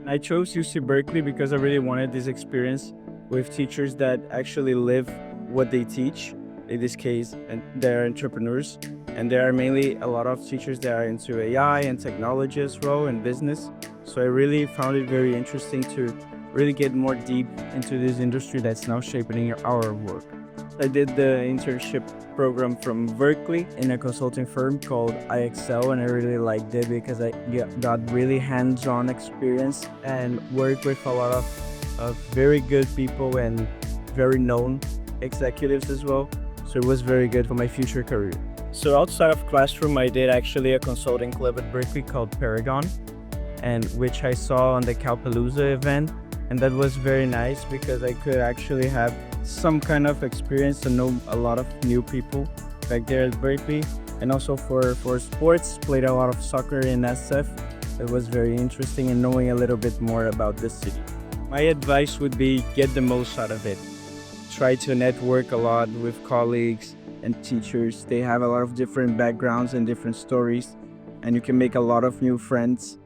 I chose UC Berkeley because I really wanted this experience with teachers that actually live what they teach. In this case, and they're entrepreneurs, and there are mainly a lot of teachers that are into AI and technology as well and business. So I really found it very interesting to really get more deep into this industry that's now shaping our work. I did the internship program from Berkeley in a consulting firm called IXL, and I really liked it because I got really hands-on experience and worked with a lot of very good people and very known executives as well. So it was very good for my future career. So outside of classroom, I did actually a consulting club at Berkeley called Paragon, and which I saw on the Calpalooza event. And that was very nice because I could actually have some kind of experience to know a lot of new people back there at Berkeley. And also for sports, played a lot of soccer in SF. It was very interesting and knowing a little bit more about the city. My advice would be get the most out of it. Try to network a lot with colleagues and teachers. They have a lot of different backgrounds and different stories, and you can make a lot of new friends